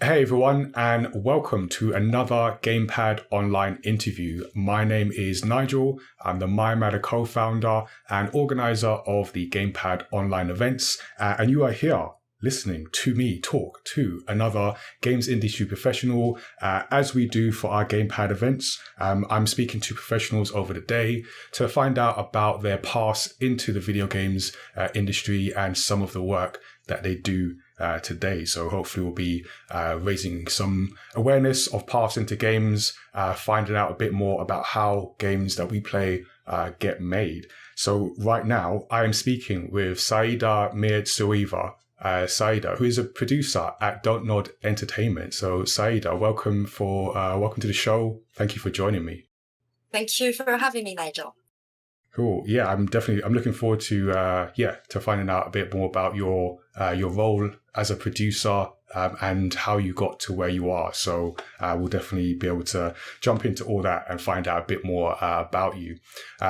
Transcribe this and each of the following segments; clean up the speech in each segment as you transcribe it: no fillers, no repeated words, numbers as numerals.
Hey everyone, and welcome to another GamePad online interview. My name is Nigel. I'm the mayamada co-founder and organizer of the GamePad online events, and you are here listening to me talk to another games industry professional, as we do for our GamePad events. I'm speaking to professionals over the day to find out about their paths into the video games industry and some of the work that they do today. So hopefully we'll be raising some awareness of paths into games, finding out a bit more about how games that we play get made. So right now I am speaking with Saïda Mirzoeva. Saïda, who is a producer at DONTNOD Entertainment. So Saïda, welcome to the show. Thank you for joining me. Thank you for having me, Nigel. Cool. Yeah, I'm looking forward to finding out a bit more about your role as a producer and how you got to where you are. So we'll definitely be able to jump into all that and find out a bit more about you.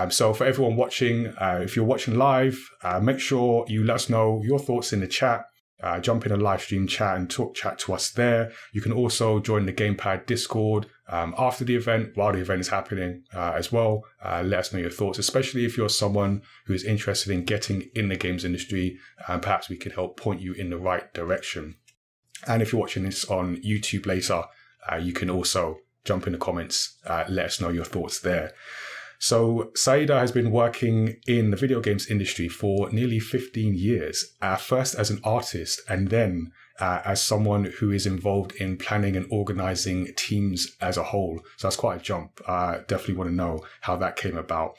So for everyone watching, if you're watching live, make sure you let us know your thoughts in the chat. Jump in a live stream chat and chat to us there. You can also join the GamePad Discord after the event, while the event is happening as well. Let us know your thoughts, especially if you're someone who is interested in getting in the games industry, and perhaps we can help point you in the right direction. And if you're watching this on YouTube later, you can also jump in the comments, let us know your thoughts there. So Saïda has been working in the video games industry for nearly 15 years, first as an artist and then as someone who is involved in planning and organizing teams as a whole. So that's quite a jump. Definitely want to know how that came about.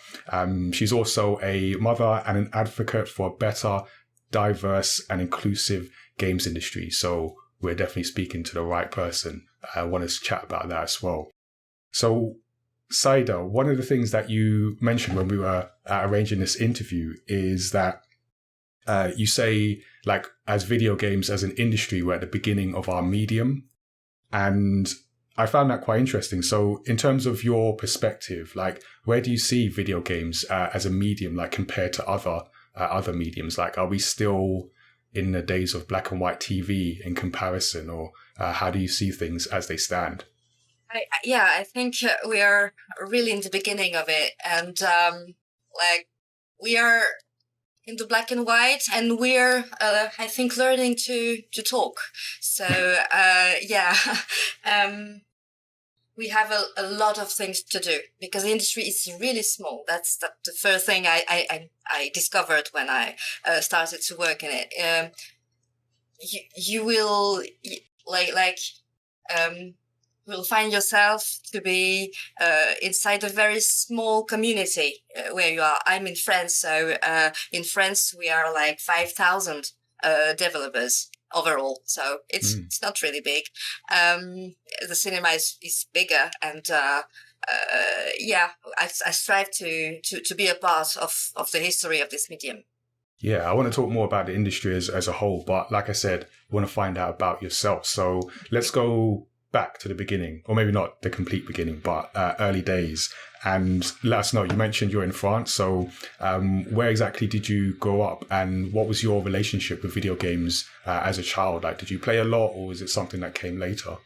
She's also a mother and an advocate for a better, diverse and inclusive games industry. So we're definitely speaking to the right person. I want to chat about that as well. So Saïda, one of the things that you mentioned when we were arranging this interview is that you say, like, as video games as an industry, we're at the beginning of our medium. And I found that quite interesting. So in terms of your perspective, like, where do you see video games as a medium, like, compared to other mediums? Like, are we still in the days of black and white TV in comparison, or how do you see things as they stand? I think we are really in the beginning of it, and we are in the black and white, and we're I think learning to talk. So we have a lot of things to do because the industry is really small. That's the first thing I discovered when I started to work in it. You will will find yourself to be inside a very small community where you are. I'm in France, so in France we are like 5,000 developers overall. So it's not really big. The cinema is bigger, and I strive to be a part of the history of this medium. Yeah, I want to talk more about the industry as a whole, but like I said, I want to find out about yourself. So let's go back to the beginning, or maybe not the complete beginning, but early days, and let us know. You mentioned you're in France, so where exactly did you grow up, and what was your relationship with video games as a child? Like, did you play a lot, or was it something that came later?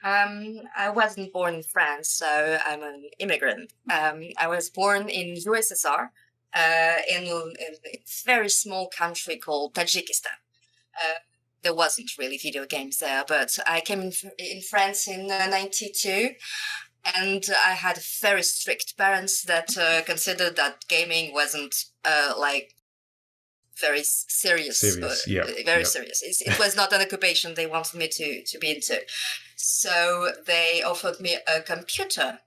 I wasn't born in France, so I'm an immigrant. I was born in USSR, in a very small country called Tajikistan. There wasn't really video games there, but I came in France in 92, and I had very strict parents that considered that gaming wasn't very serious. Serious. It was not an occupation they wanted me to be into. So they offered me a computer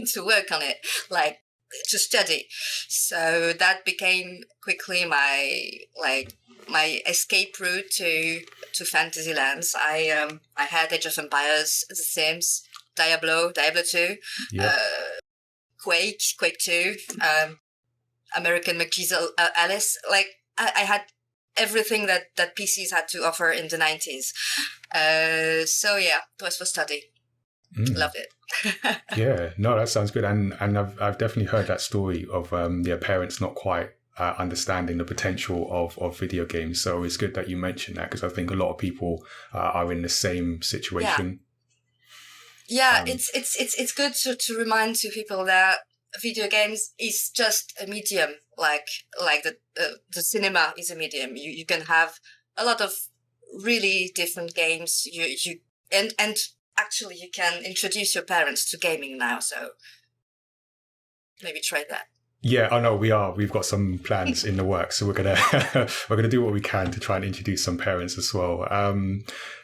to work on it, like to study. So that became quickly my escape route to fantasy lands. I had Age of Empires, The Sims, Diablo 2, Quake 2, American McGee's Alice. Like I had everything that PCs had to offer in the 90s. So yeah, it was for study. Loved it. Yeah, no, that sounds good. And I've definitely heard that story of parents not quite understanding the potential of video games. So it's good that you mentioned that, because I think a lot of people are in the same situation. Yeah, it's good to remind to people that video games is just a medium, like the cinema is a medium. You can have a lot of really different games. And actually you can introduce your parents to gaming now. So maybe try that. Yeah, I know we've got some plans in the works, so we're gonna do what we can to try and introduce some parents as well.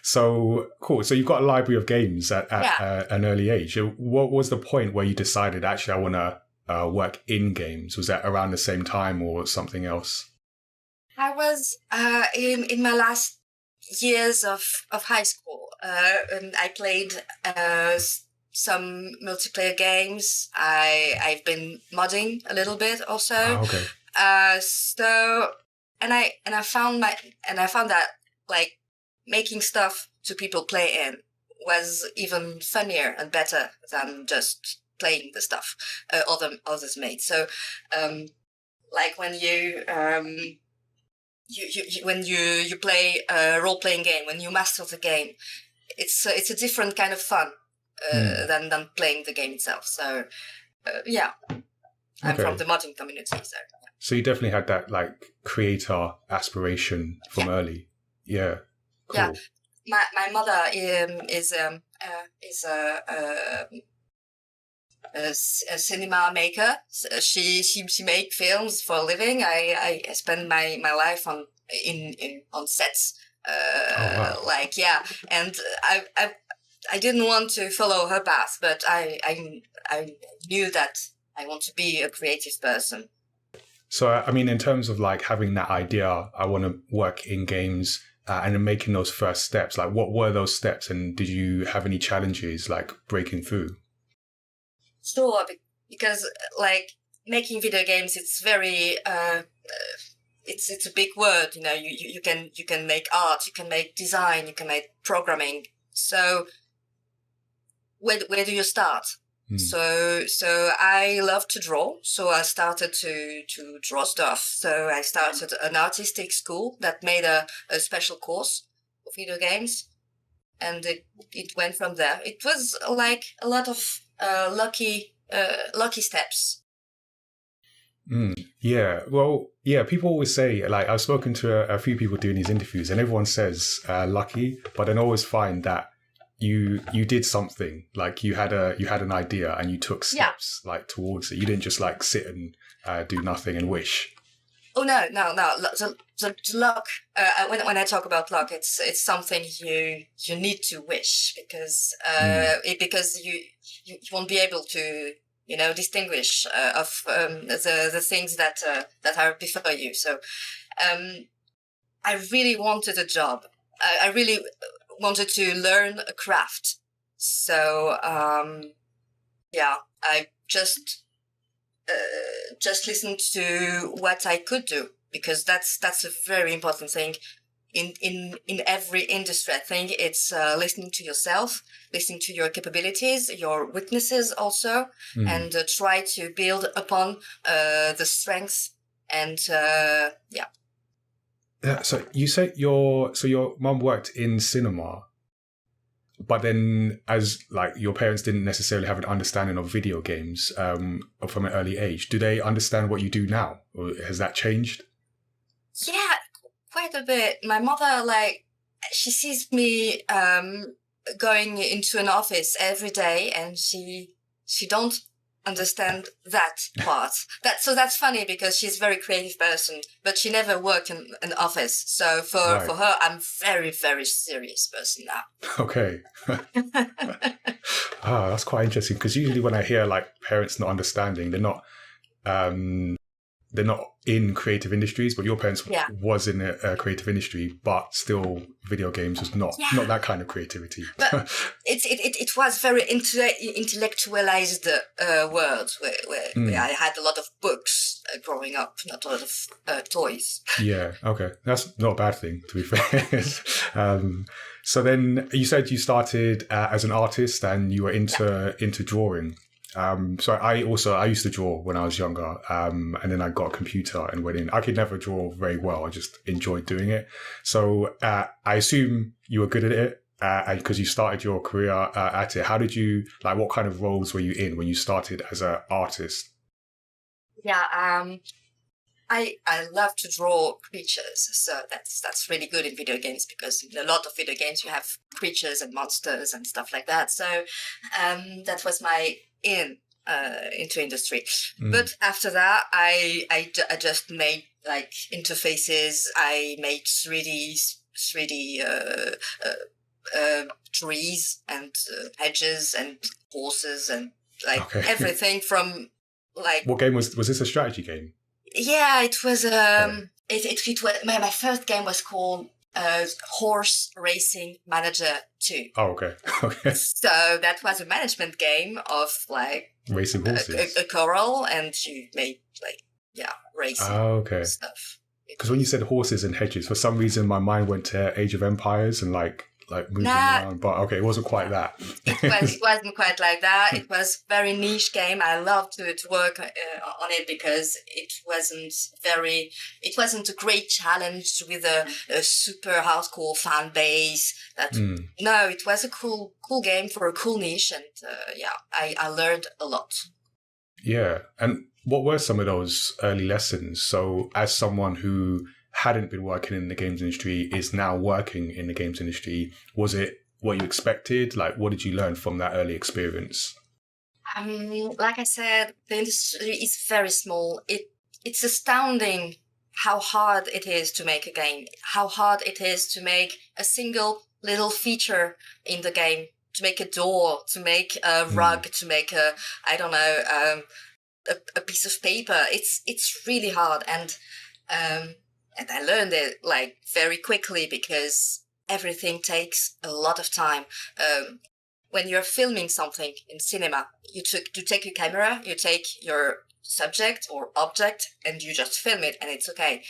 So cool. So you've got a library of games at an early age. What was the point where you decided, actually, I want to work in games? Was that around the same time or something else? I was in my last years of high school. And I played some multiplayer games. I've been modding a little bit also. Oh, okay. So I found that like making stuff to people play in was even funnier and better than just playing the stuff others made. So like when you play a role-playing game, when you master the game, it's a different kind of fun than playing the game itself. So I'm from the modding community. So you definitely had that like creator aspiration from early. Yeah. Cool. Yeah. My mother is a cinema maker. She make films for a living. I spend my life on sets. Wow. And I didn't want to follow her path, but I knew that I want to be a creative person. So I mean, in terms of like having that idea, I want to work in games, and then making those first steps, like what were those steps, and did you have any challenges like breaking through? Sure, because like making video games, it's very it's a big word. You know, you can make art, you can make design, you can make programming. So where do you start? So I love to draw. So I started to draw stuff. So I started an artistic school that made a special course for video games, and it went from there. It was like a lot of lucky steps. Yeah. Well, yeah, people always say, like, I've spoken to a few people doing these interviews, and everyone says lucky, but then always find that you did something, like you had an idea and you took steps like towards it. You didn't just like sit and do nothing and wish. Oh no. The luck. When I talk about luck, it's something you need to wish, because because you won't be able to distinguish of the things that are before you. So I really wanted a job. I really wanted to learn a craft. So I just listened to what I could do, because that's a very important thing in every industry. I think it's listening to yourself, listening to your capabilities, your weaknesses also, and try to build upon the strengths. And Yeah, so you said your mum worked in cinema, but then as like your parents didn't necessarily have an understanding of video games from an early age. Do they understand what you do now, or has that changed? Yeah, quite a bit. My mother, like, she sees me going into an office every day, and she don't understand that part. That's funny, because she's a very creative person, but she never worked in an office. So for her, I'm very, very serious person now. Okay. That's quite interesting, because usually when I hear like parents not understanding, they're not in creative industries, but your parents was in a creative industry, but still video games was not that kind of creativity. But it was very intellectualized world where I had a lot of books growing up, not a lot of toys. Yeah, okay. That's not a bad thing, to be fair. So then you said you started as an artist and you were into drawing. So I used to draw when I was younger, and then I got a computer and went in. I could never draw very well. I just enjoyed doing it. So I assume you were good at it, and because you started your career at it. How did you what kind of roles were you in when you started as an artist? Yeah, I love to draw creatures, so that's really good in video games, because in a lot of video games you have creatures and monsters and stuff like that. So that was my into industry. But after that, I just made like interfaces. I made 3D trees and hedges and horses and everything from like. What game was this? A strategy game? Yeah, it was. It was my first game was called Horse Racing Manager 2. Oh, okay. Okay. So that was a management game of like racing horses, a corral, and you made racing stuff. Because when you said horses and hedges, for some reason my mind went to Age of Empires and like moving around. But okay, it wasn't quite that. It wasn't quite like that. It was very niche game. I loved to work on it because it wasn't a great challenge with a super hardcore fan base. No, it was a cool game for a cool niche, and I learned a lot. Yeah, and what were some of those early lessons? So, as someone who hadn't been working in the games industry is now working in the games industry, was it what you expected? Like, what did you learn from that early experience? Like I said, the industry is very small. It's astounding how hard it is to make a game, how hard it is to make a single little feature in the game, to make a door, to make a rug, to make a piece of paper. It's really hard, and I learned it like very quickly because everything takes a lot of time. When you're filming something in cinema, you take your camera, you take your subject or object, and you just film it, and it's okay.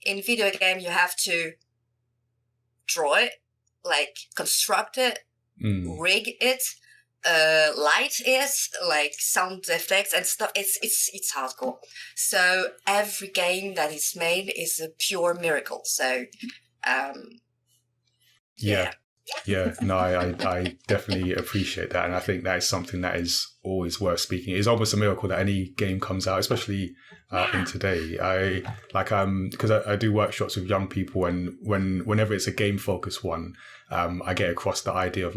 In video game, you have to draw it, like construct it, rig it, light it, like sound effects and stuff. It's hardcore. So every game that is made is a pure miracle. So yeah, no, I definitely appreciate that, and I think that is something that is always worth speaking. It's almost a miracle that any game comes out, especially in today. I because I do workshops with young people, and whenever it's a game focused one, I get across the idea of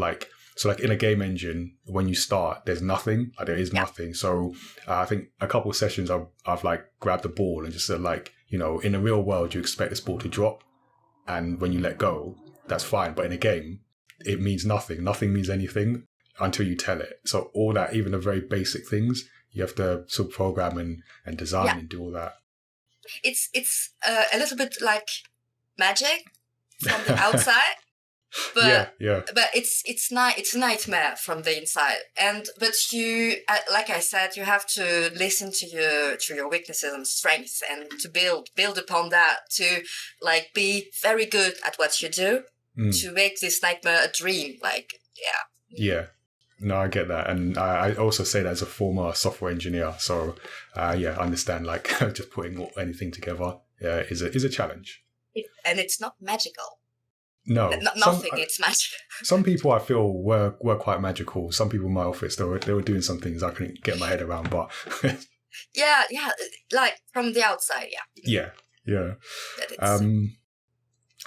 so in a game engine, when you start, there's nothing. There is nothing. So I think a couple of sessions I've grabbed the ball and just said in the real world, you expect this ball to drop, and when you let go, that's fine. But in a game, it means nothing. Nothing means anything until you tell it. So all that, even the very basic things, you have to sort of program and design and do all that. It's a little bit like magic from the outside. But but it's a nightmare from the inside, but you like I said, you have to listen to your weaknesses and strengths, and to build upon that, to be very good at what you do, to make this nightmare a dream. No, I get that, and I also say that as a former software engineer, so I understand just putting anything together is a challenge, and it's not magical. No, nothing. It's magic. Some people I feel were quite magical. Some people in my office, they were doing some things I couldn't get my head around. But yeah, like from the outside, yeah.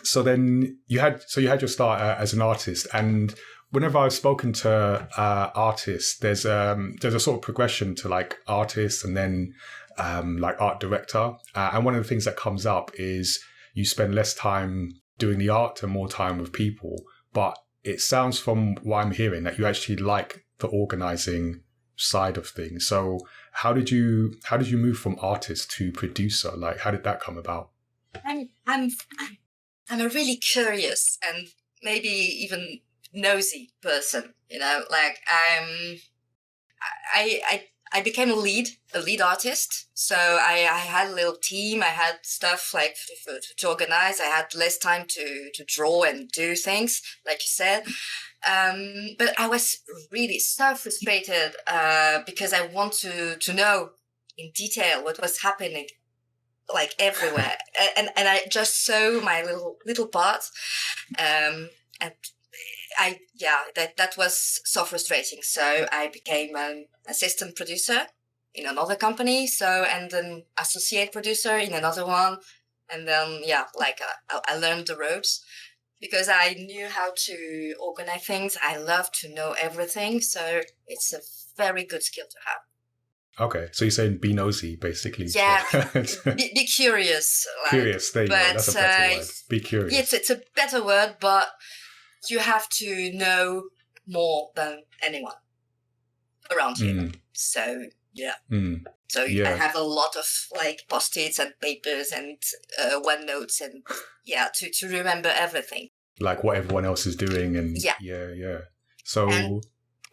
So then you had your start as an artist, and whenever I've spoken to artists, there's a sort of progression to artists and then art director, and one of the things that comes up is you spend less time doing the art and more time with people. But it sounds from what I'm hearing that you actually like the organizing side of things. So how did you move from artist to producer? How did that come about? I'm a really curious and maybe even nosy person, I I became a lead artist. So I had a little team. I had stuff like to organize. I had less time to draw and do things, like you said. But I was really so frustrated because I want to know in detail what was happening, like everywhere, and I just saw my little part, and that was so frustrating. So I became an assistant producer in another company, and then associate producer in another one, and then I learned the ropes because I knew how to organize things. I love to know everything, so it's a very good skill to have. Okay, so you're saying be nosy, basically. Yeah, be curious. Curious, there you go. That's a better word. Be curious. Yes, it's a better word, but you have to know more than anyone around you. So, yeah. So I have a lot of like post-its and papers and OneNotes and to remember everything. Like what everyone else is doing and So...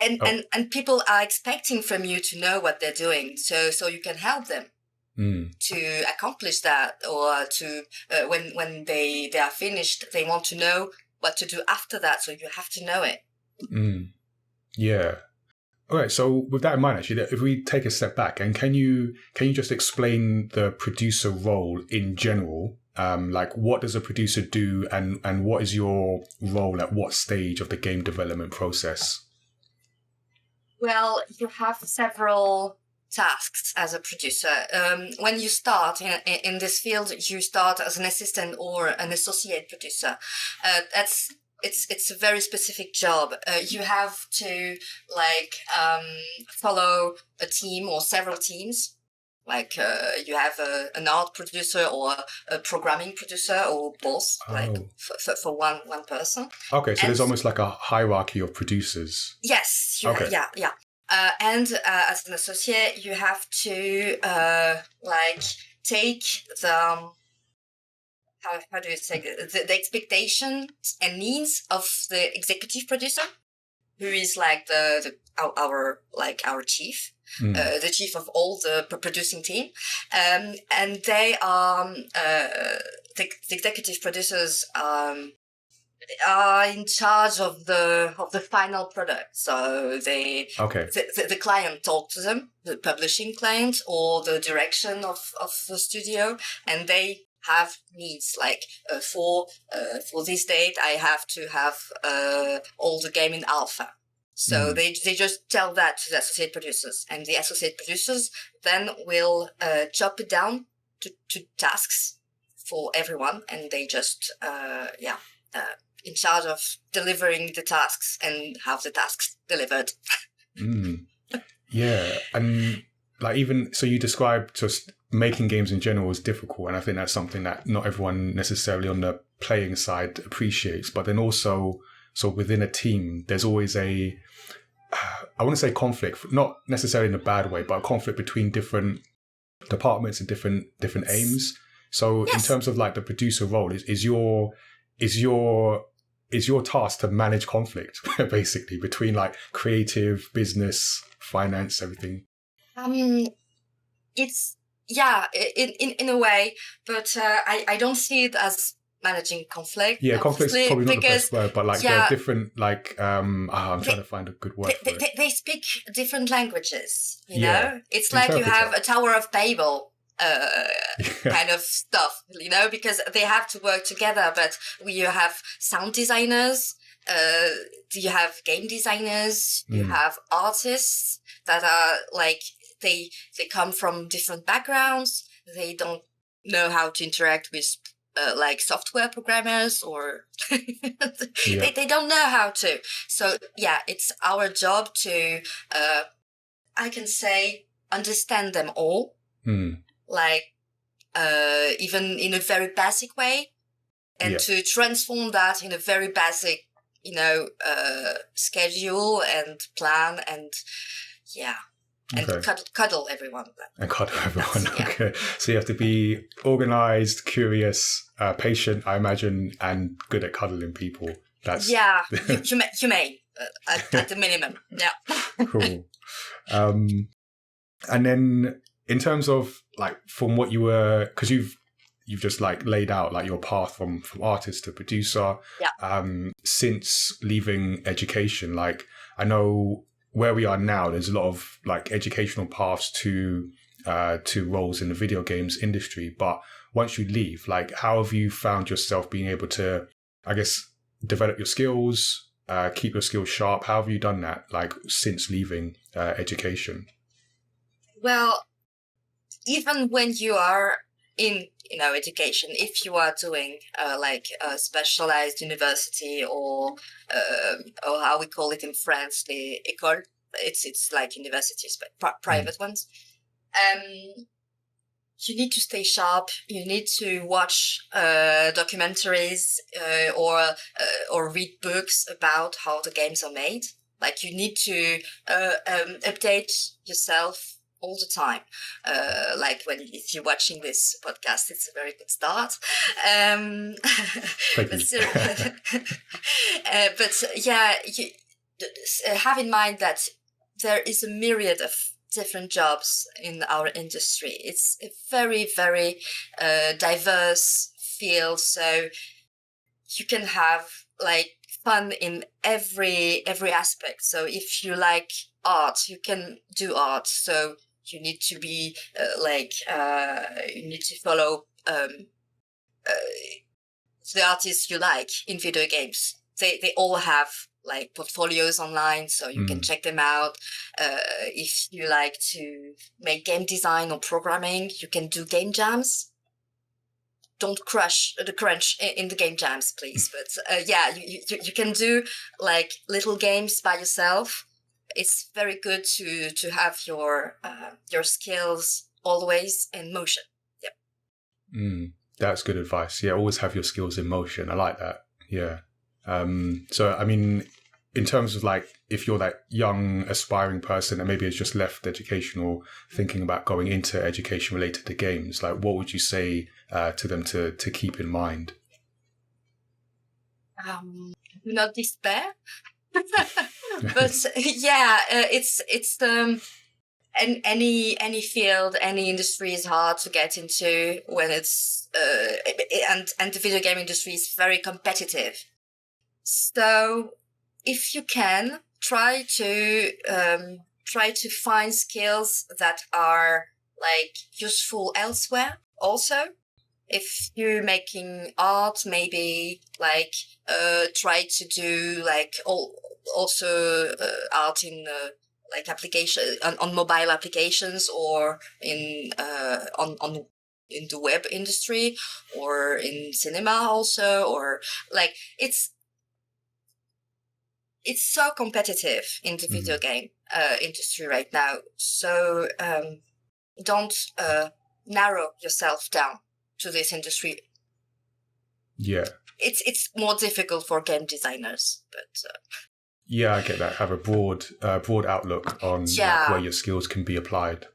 And people are expecting from you to know what they're doing, so you can help them to accomplish that, or to when they are finished, they want to know what to do after that, so you have to know it. Yeah. All right. So with that in mind, actually, if we take a step back, and can you just explain the producer role in general? Like what does a producer do, and what is your role at what stage of the game development process? Well, you have several tasks as a producer. When you start in this field, you start as an assistant or an associate producer. It's a very specific job. You have to follow a team or several teams. Like you have an art producer or a programming producer, or both, for one person. Okay, so there's almost like a hierarchy of producers. Yes. Yeah. And as an associate, you have to take the how do you say the expectations and needs of the executive producer, who is like our chief. The chief of all the producing team, and they are the executive producers are in charge of the final product. So the client talks to them, the publishing client or the direction of the studio, and they have needs like for this date I have to have all the game in alpha. So they just tell that to the associate producers, and the associate producers then will chop it down to tasks for everyone, and they just in charge of delivering the tasks and have the tasks delivered. Yeah, and like even so, you described just making games in general as difficult, and I think that's something that not everyone necessarily on the playing side appreciates. But then also, so within a team, there's always I want to say conflict, not necessarily in a bad way, but a conflict between different departments and different aims. So in terms of like the producer role, is your task to manage conflict basically between like creative, business, finance, everything? It's in a way, but I don't see it as managing conflict. Yeah, conflict's probably not the best word, but like they're different, like I'm trying to find a good word for it. They speak different languages, you know? It's like you have a Tower of Babel kind of stuff, you know, because they have to work together, but you have sound designers, you have game designers, you have artists that are like, they come from different backgrounds, they don't know how to interact with like software programmers, or they don't know how to. So it's our job to I can say understand them all, like even in a very basic way, and to transform that in a very basic, you know, schedule and plan, and and cuddle everyone. And cuddle everyone. Okay. So you have to be organized, curious, patient, I imagine, and good at cuddling people. That's humane at the minimum. Yeah. Cool. And then in terms of like from what you were, because you've just like laid out like your path from artist to producer. Yeah. Since leaving education, like I know where we are now, there's a lot of like educational paths to roles in the video games industry. But once you leave, like how have you found yourself being able to, I guess, develop your skills, keep your skills sharp? How have you done that, like since leaving education? Well, even when you are in education, if you are doing like a specialized university or how we call it in France, the école, it's like universities but private ones. You need to stay sharp. You need to watch documentaries or read books about how the games are made. Like you need to update yourself all the time. Like if you're watching this podcast, it's a very good start. But yeah, have in mind that there is a myriad of different jobs in our industry. It's a very, very diverse field. So you can have like fun in every aspect. So if you like art, you can do art. So you need to be you need to follow the artists you like in video games. They all have like portfolios online, so you can check them out. If you like to make game design or programming, you can do game jams. Don't crush the crunch in the game jams, please. But yeah, you can do like little games by yourself. It's very good to have your skills always in motion. Yep. That's good advice. Yeah, always have your skills in motion. I like that. Yeah. So, I mean, in terms of like, if you're that young aspiring person and maybe has just left education or thinking about going into education related to games, like what would you say to them to keep in mind? Do not despair. But yeah, it's any field, any industry is hard to get into when it's and the video game industry is very competitive. So if you can try to find skills that are like useful elsewhere also. If you're making art, maybe like try to do like also art in like application on mobile applications or in in the web industry or in cinema also, or like it's so competitive in the video game industry right now. So don't narrow yourself down to this industry. Yeah. It's more difficult for game designers, but yeah, I get that. Have a broad outlook on like, where your skills can be applied.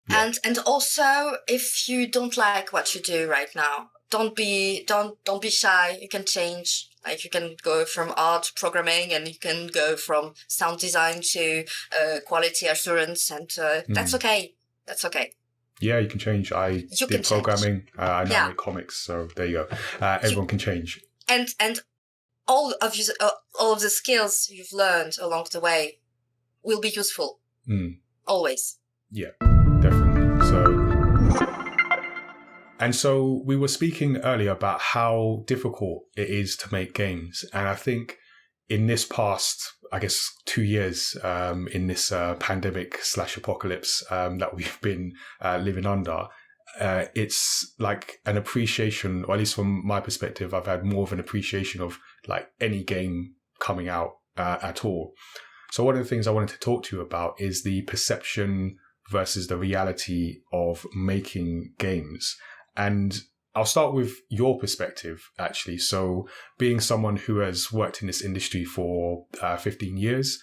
Yeah. And also, if you don't like what you do right now, don't be shy. You can change. Like you can go from art programming, and you can go from sound design to quality assurance, and that's okay. That's okay. Yeah, you can change. I did programming. I now make comics, so there you go. Everyone can change. And all of the skills you've learned along the way will be useful. Always. Yeah, definitely. So we were speaking earlier about how difficult it is to make games, and I think in this past, I guess, 2 years, in this pandemic / apocalypse that we've been living under, it's like an appreciation, or at least from my perspective, I've had more of an appreciation of like any game coming out at all. So one of the things I wanted to talk to you about is the perception versus the reality of making games. And I'll start with your perspective, actually. So being someone who has worked in this industry for 15 years,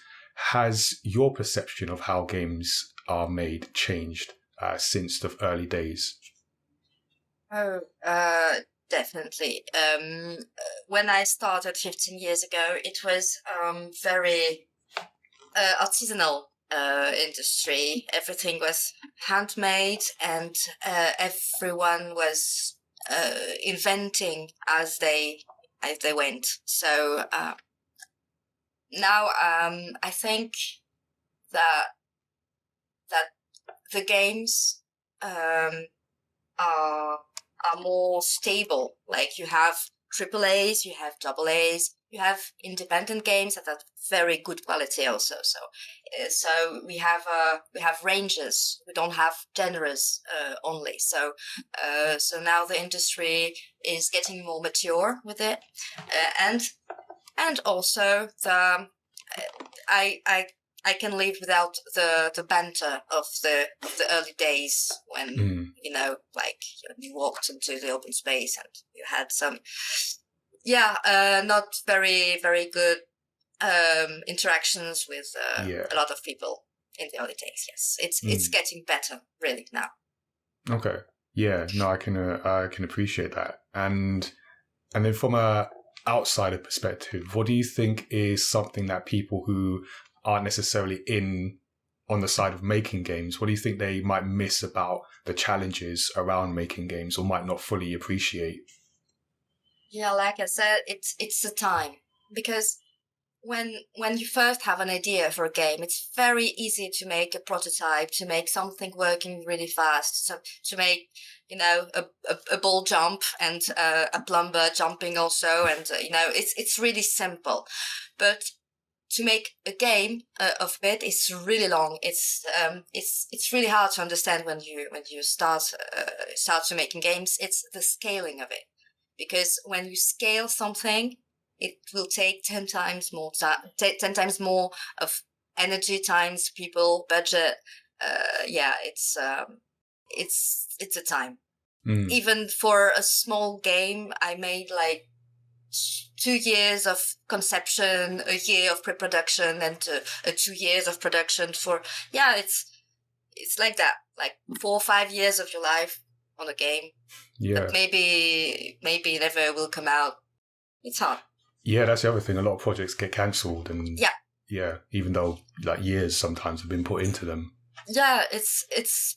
has your perception of how games are made changed since the early days? Oh, definitely. When I started 15 years ago, it was very artisanal. industry. Everything was handmade, and everyone was inventing as they went. So now I think that the games are more stable. Like you have AAAs, you have AA's, you have independent games that are very good quality also. So we have ranges. We don't have genres only. So now the industry is getting more mature with it, and also I can live without the banter of the early days when like you walked into the open space and you had some not very very good interactions with a lot of people in the early days. Yes, it's getting better really now. Okay. Yeah. No, I can appreciate that. And then from a outsider perspective, what do you think is something that people who aren't necessarily on the side of making games, what do you think they might miss about the challenges around making games or might not fully appreciate? Yeah, like I said, it's the time. Because when you first have an idea for a game, it's very easy to make a prototype, to make something working really fast, so to make a ball jump and a plumber jumping also, and it's really simple. But to make a game of it is really long. It's really hard to understand when you start to making games. It's the scaling of it, because when you scale something, it will take 10 times more time, 10 times more of energy, times people, budget. It's a time. Even for a small game, I made like 2 years of conception, a year of pre-production, and 2 years of production for, it's like that, like 4 or 5 years of your life on a game. Yeah. That maybe never will come out. It's hard. Yeah, that's the other thing. A lot of projects get cancelled, and even though like years sometimes have been put into them. Yeah, it's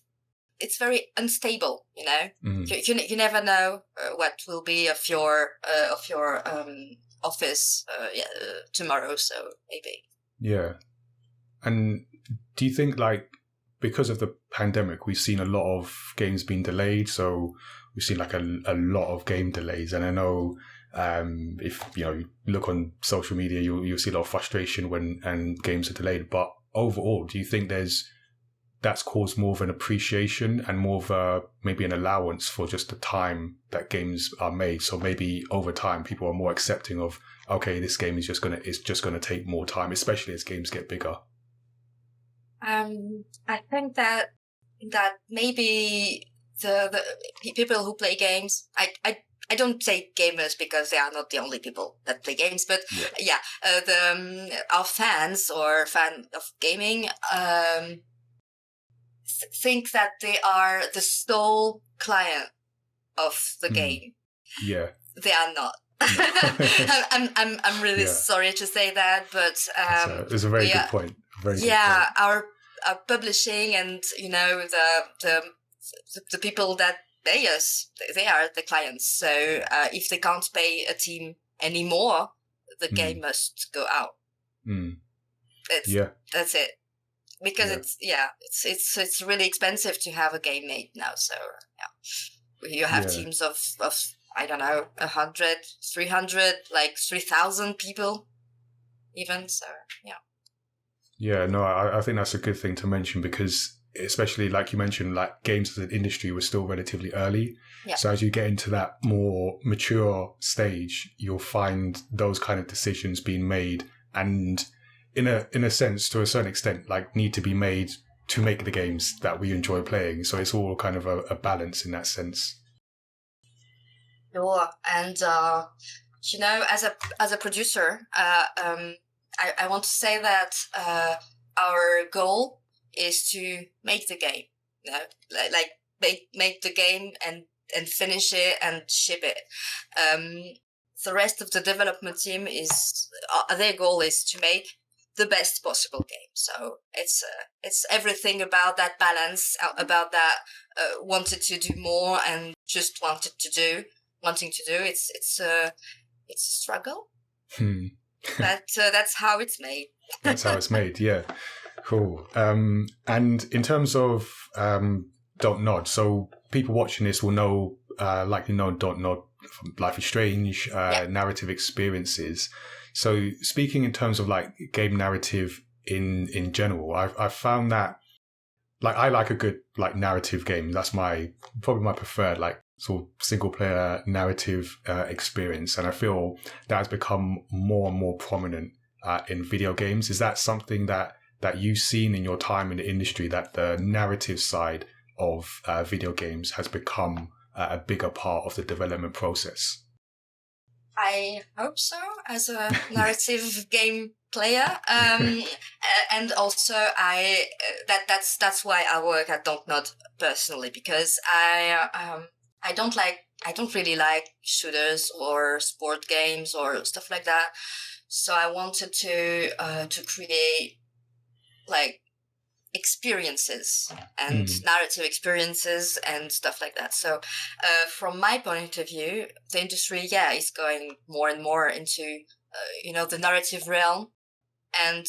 very unstable. You never know what will be of your office tomorrow. So maybe. Yeah, and do you think like because of the pandemic, we've seen a lot of games being delayed? So we've seen like a lot of game delays, and I know. If you look on social media, you'll see a lot of frustration when games are delayed. But overall, do you think that's caused more of an appreciation and more of maybe an allowance for just the time that games are made? So maybe over time, people are more accepting of, okay, this game is just gonna take more time, especially as games get bigger. I think that maybe the people who play games, I don't say gamers because they are not the only people that play games, but our fans or fan of gaming think that they are the sole client of the game. Yeah, they are not. No. I'm really sorry to say that, but it's a very good point. Very good point. Our publishing and the people that pay us, they are the clients. So if they can't pay a team anymore, the game must go out. That's it. Because it's really expensive to have a game made now. So you have teams of I don't know, 100, 300, like 3,000 people, even. So I think that's a good thing to mention, because especially like you mentioned, like games as an industry was still relatively early. So as you get into that more mature stage, you'll find those kind of decisions being made, and in a sense, to a certain extent, like need to be made to make the games that we enjoy playing. So it's all kind of a balance in that sense. Sure. And as a producer, I want to say that our goal is to make the game, make the game and finish it and ship it. The rest of the development team their goal is to make the best possible game. So it's everything about that balance, about that wanted to do more and just wanting to do. It's a struggle. But that's how it's made. That's how it's made. Yeah, cool. And in terms of DONTNOD, so people watching this will know likely know DONTNOD from Life is Strange, narrative experiences. So speaking in terms of like game narrative in general, I've found that like I like a good like narrative game. That's probably my preferred like sort of single player narrative experience, and I feel that has become more and more prominent in video games. Is that something that you've seen in your time in the industry, that the narrative side of video games has become a bigger part of the development process? I hope so, as a narrative game player, and also that's why I work at DONTNOD personally, because I don't really like shooters or sport games or stuff like that. So I wanted to create like experiences and narrative experiences and stuff like that. So from my point of view, the industry, is going more and more into, the narrative realm. And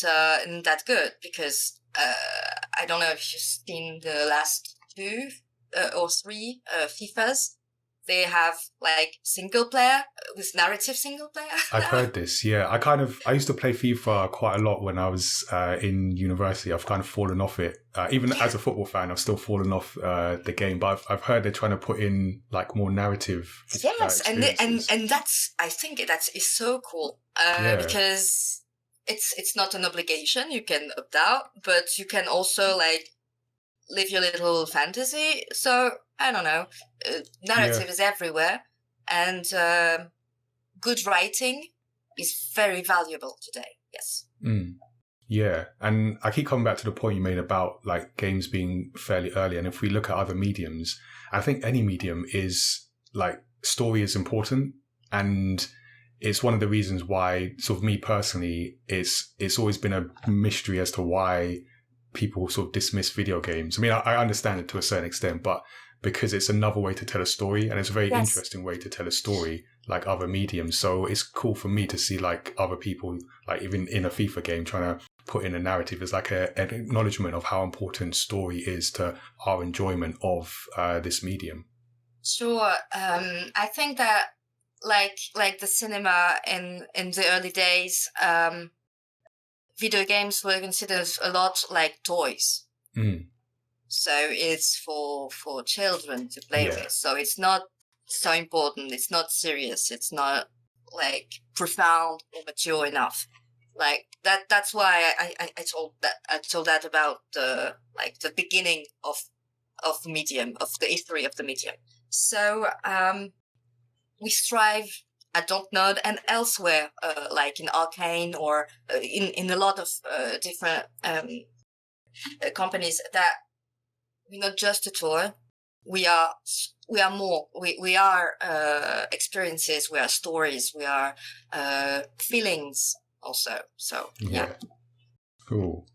that's good, because I don't know if you've seen the last 2 or 3 FIFAs. They have like single player with narrative single player. I've heard this. Yeah, I used to play FIFA quite a lot when I was in university. I've kind of fallen off it. Even as a football fan, I've still fallen off the game. But I've heard they're trying to put in like more narrative. Yes, and that's, I think that is so cool because it's not an obligation. You can opt out, but you can also like live your little fantasy. So I don't know, narrative is everywhere, and good writing is very valuable today. Yes. Yeah, and I keep coming back to the point you made about like games being fairly early, and if we look at other mediums, I think any medium is like story is important, and it's one of the reasons why, sort of me personally, it's always been a mystery as to why people sort of dismiss video games. I mean, I understand it to a certain extent, but because it's another way to tell a story, and it's a very interesting way to tell a story, like other mediums. So it's cool for me to see like other people, like even in a FIFA game, trying to put in a narrative as like an acknowledgement of how important story is to our enjoyment of this medium. Sure. I think that like the cinema in the early days, video games were considered a lot like toys. So it's for children to play with. So it's not so important. It's not serious. It's not like profound or mature enough. Like that. That's why I told that about the beginning of the medium, of the history of the medium. So we strive at DONTNOD and elsewhere, like in Arcane or in a lot of different companies, that we're not just a toy. We are more. We are experiences. We are stories. We are feelings also. So yeah. Cool.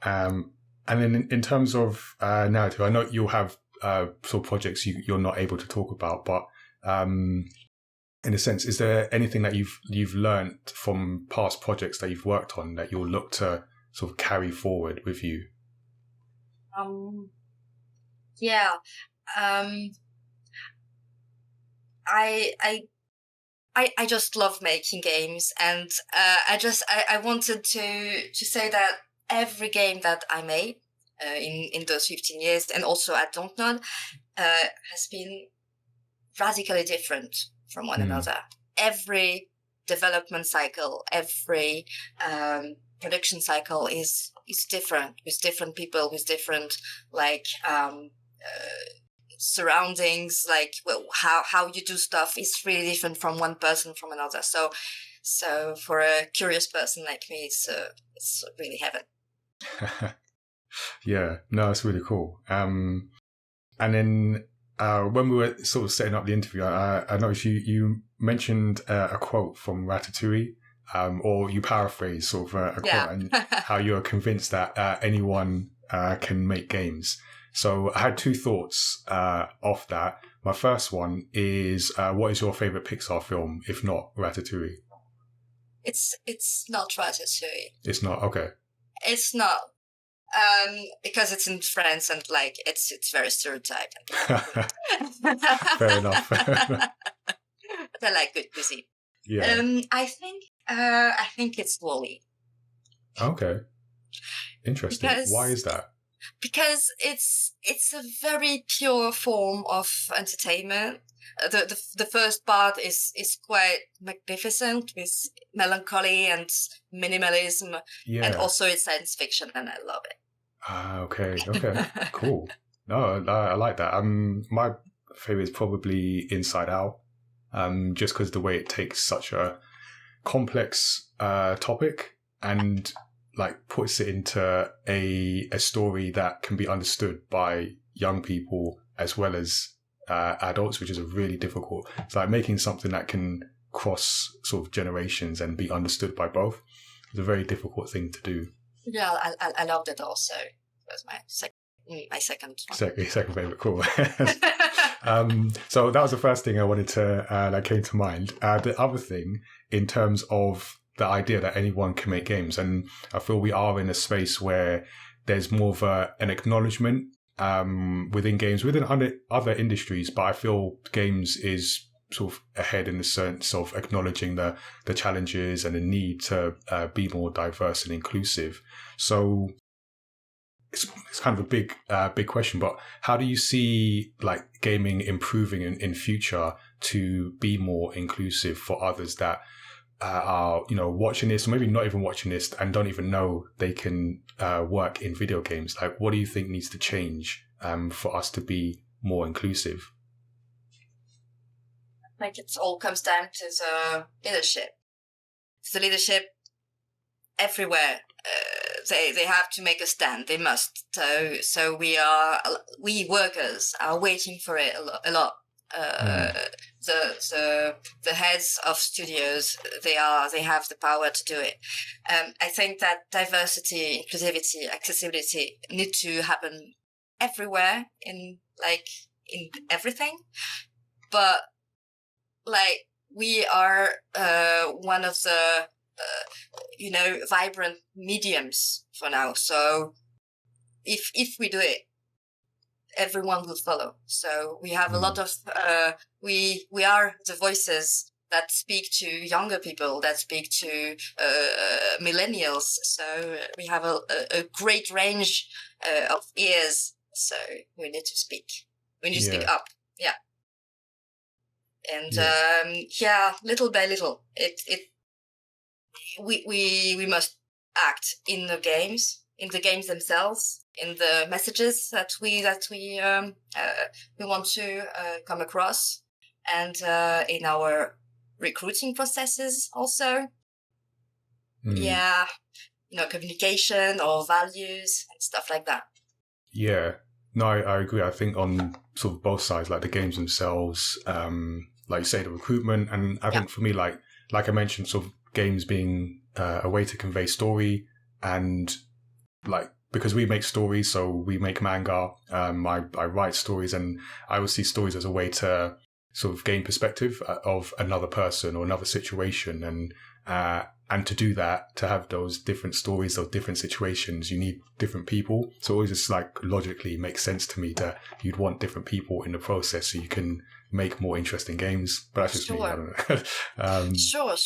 And then in terms of narrative, I know you'll have sort of projects you're not able to talk about, but in a sense, is there anything that you've learned from past projects that you've worked on that you'll look to sort of carry forward with you? I just love making games, and I wanted to say that every game that I made in those 15 years, and also at DONTNOD, has been radically different from one another. Every development cycle, every production cycle is different, with different people, with different surroundings. Like, well, how you do stuff is really different from one person from another. So for a curious person like me, it's really heaven. Yeah, no, it's really cool. And then when we were sort of setting up the interview, I noticed you mentioned a quote from Ratatouille or you paraphrase sort of a quote, and how you're convinced that anyone can make games. So I had two thoughts off that. My first one is, what is your favorite Pixar film, if not Ratatouille? It's not Ratatouille. It's not? Okay. It's not. Because it's in France and like it's very stereotyped. Fair enough. But I like good cuisine. Yeah. I think it's Wall-E. Okay. Interesting. Why is that? Because it's a very pure form of entertainment. The first part is quite magnificent with melancholy and minimalism, and also it's science fiction, and I love it. Okay, cool. No, I like that. My favorite is probably Inside Out, just because the way it takes such a complex topic and like puts it into a story that can be understood by young people as well as adults, which is a really difficult. It's like making something that can cross sort of generations and be understood by both. It's a very difficult thing to do. Yeah, I loved it also. That was my second one. Second favorite, cool. So that was the first thing I wanted to that came to mind. The other thing, in terms of the idea that anyone can make games, and I feel we are in a space where there's more of an acknowledgement within games, within other industries, but I feel games is sort of ahead in the sense of acknowledging the challenges and the need to be more diverse and inclusive. So it's kind of a big question, but how do you see like gaming improving in future to be more inclusive for others that are, you know, watching this, or maybe not even watching this and don't even know they can work in video games? Like, what do you think needs to change for us to be more inclusive? Like, it all comes down to the leadership. The leadership everywhere. They have to make a stand. They must. So we workers are waiting for it a lot. The heads of studios, they have the power to do it. I think that diversity, inclusivity, accessibility need to happen everywhere in everything. But like, we are one of the vibrant mediums for now. So if we do it, everyone will follow. So we have a lot of we are the voices that speak to younger people, that speak to millennials. So we have a great range of ears. So we need to speak. We need to speak up. Yeah. And little by little, we must act in the games themselves, in the messages that we want to come across, and in our recruiting processes also. Communication or values and stuff like that. Yeah, no, I agree. I think on sort of both sides, like the games themselves, like you say, the recruitment, and I think for me, like I mentioned, sort of games being a way to convey story, and like, because we make stories, so we make manga, I write stories, and I always see stories as a way to sort of gain perspective of another person or another situation, and to do that, to have those different stories, those different situations, you need different people. So it always just like logically makes sense to me that you'd want different people in the process so you can make more interesting games. But that's just me, I don't know. Sure.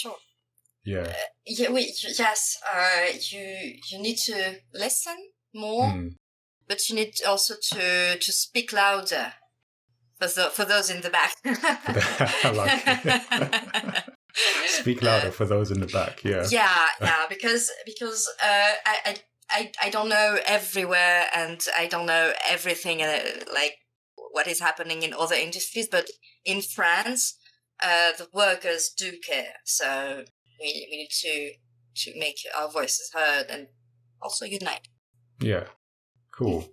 Yeah. You need to listen more, but you need also to speak louder for those in the back. I like it. Speak louder for those in the back. Yeah, because I don't know everywhere, and I don't know everything like what is happening in other industries, but in France, the workers do care. So we need to make our voices heard and also unite. Yeah, cool.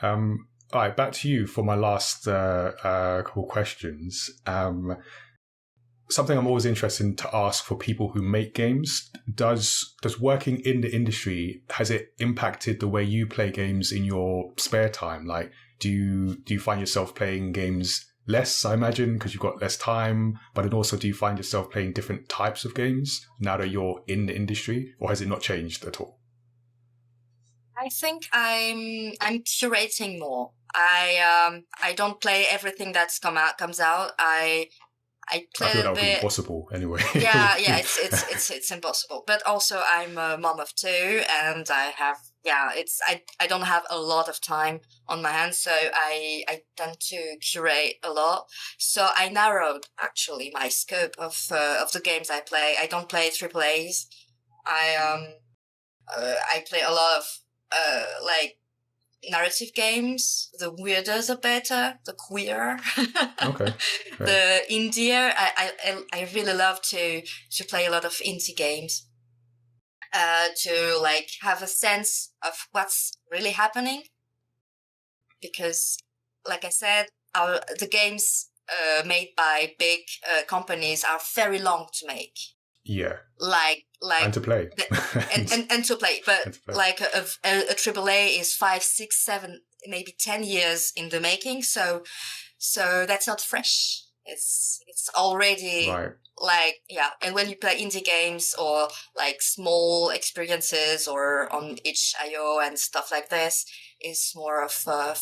All right, back to you for my last couple questions. something I'm always interested to ask for people who make games. Does working in the industry, has it impacted the way you play games in your spare time? Like, do you find yourself playing games less, I imagine, because you've got less time, but then also do you find yourself playing different types of games now that you're in the industry, or has it not changed at all? I think I'm curating more. I don't play everything that's comes out. I play I feel that a would be bit. impossible anyway. Yeah, it's impossible. But also, I'm a mom of two, and I don't have a lot of time on my hands, so I tend to curate a lot. So I narrowed actually my scope of the games I play. I don't play AAAs. I play a lot of like narrative games. The weirder the better, the queer. Okay. The indie. I really love to play a lot of indie games. To like have a sense of what's really happening, because, like I said, the games made by big companies are very long to make. Yeah. Like and to play. and to play, but And to play. like a AAA is 5, 6, 7, maybe 10 years in the making. So that's not fresh. It's already Right. like, yeah. And when you play indie games or like small experiences or on itch.io and stuff like this, it's more of a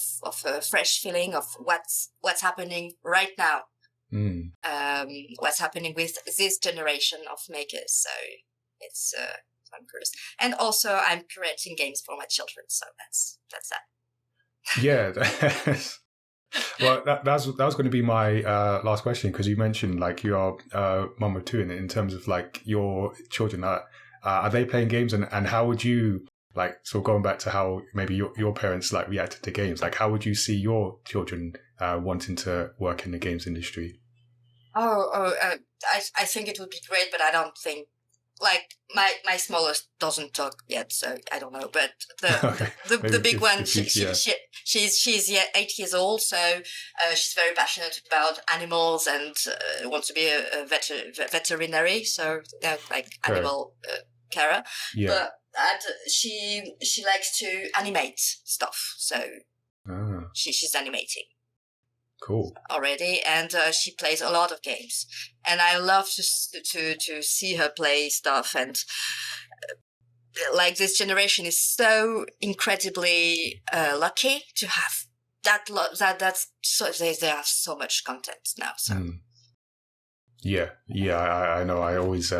fresh feeling of what's happening right now. What's happening with this generation of makers. So it's I'm curious. And also I'm creating games for my children. So that's that. Yeah. Well, that was going to be my last question, because you mentioned like you are mum of two, in terms of like your children. Are they playing games, and how would you, like, so going back to how maybe your parents like reacted to games, like how would you see your children wanting to work in the games industry? I think it would be great, but I don't think, like, my smallest doesn't talk yet, so I don't know. But the big one, she's 8 years old, so she's very passionate about animals and wants to be a veterinary, so like animal carer. Yeah. But she likes to animate stuff, so she's animating. Cool. Already, and she plays a lot of games, and I love to see her play stuff. And like, this generation is so incredibly lucky to have that's so they have so much content now. So yeah, I know. I always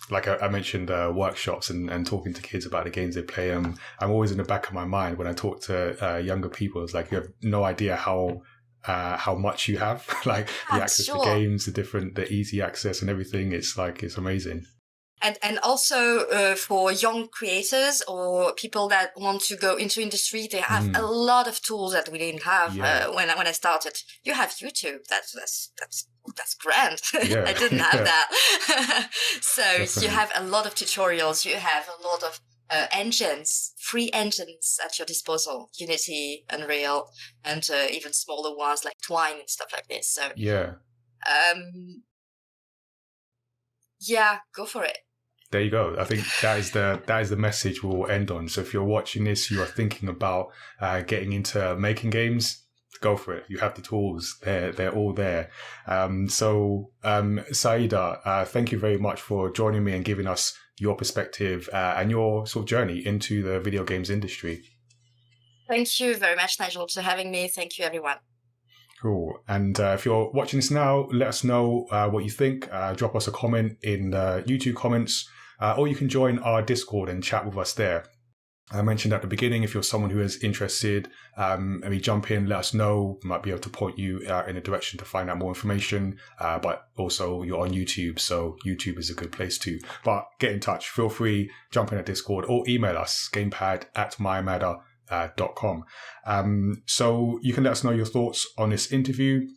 like I mentioned workshops and talking to kids about the games they play. I'm always in the back of my mind when I talk to younger people. It's like, you have no idea how much you have, like the access to games, the easy access and everything. It's like, it's amazing. And also for young creators or people that want to go into industry, they have a lot of tools that we didn't have when I started. You have YouTube. That's grand. Yeah. I didn't have that. So Definitely. You have a lot of tutorials. You have a lot of engines, free engines at your disposal, Unity, Unreal, and even smaller ones like Twine and stuff like this. So go for it. There you go. I think that is the message we'll end on. So if you're watching this, you are thinking about getting into making games, go for it. You have the tools. They're all there. Saïda, thank you very much for joining me and giving us your perspective and your sort of journey into the video games industry. Thank you very much, Nigel, for having me. Thank you, everyone. Cool. And if you're watching this now, let us know what you think. Drop us a comment in the YouTube comments, or you can join our Discord and chat with us there. I mentioned at the beginning, if you're someone who is interested, maybe jump in, let us know. We might be able to point you in a direction to find out more information. But also, you're on YouTube, so YouTube is a good place too. But get in touch. Feel free, jump in at Discord or email us, gamepad@mayamada.com. So you can let us know your thoughts on this interview.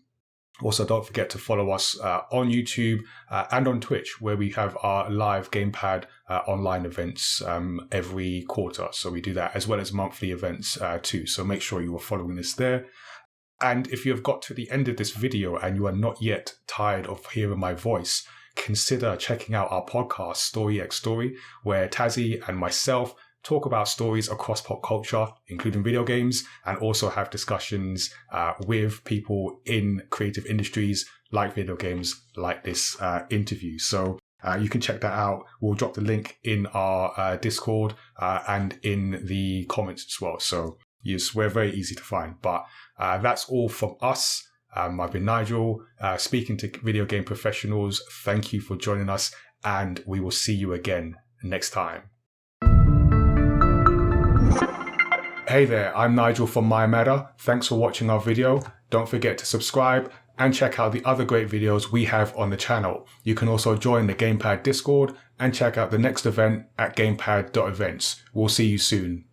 Also, don't forget to follow us on YouTube and on Twitch, where we have our live GamePad online events every quarter. So we do that, as well as monthly events too. So make sure you are following us there. And if you have got to the end of this video and you are not yet tired of hearing my voice, consider checking out our podcast, Story X Story, where Tazzy and myself talk about stories across pop culture, including video games, and also have discussions with people in creative industries like video games, like this interview. So you can check that out. We'll drop the link in our Discord and in the comments as well. So yes, we're very easy to find. But that's all from us. I've been Nigel, speaking to video game professionals. Thank you for joining us, and we will see you again next time. Hey there, I'm Nigel from mayamada. Thanks for watching our video. Don't forget to subscribe and check out the other great videos we have on the channel. You can also join the GamePad Discord and check out the next event at gamepad.events. We'll see you soon.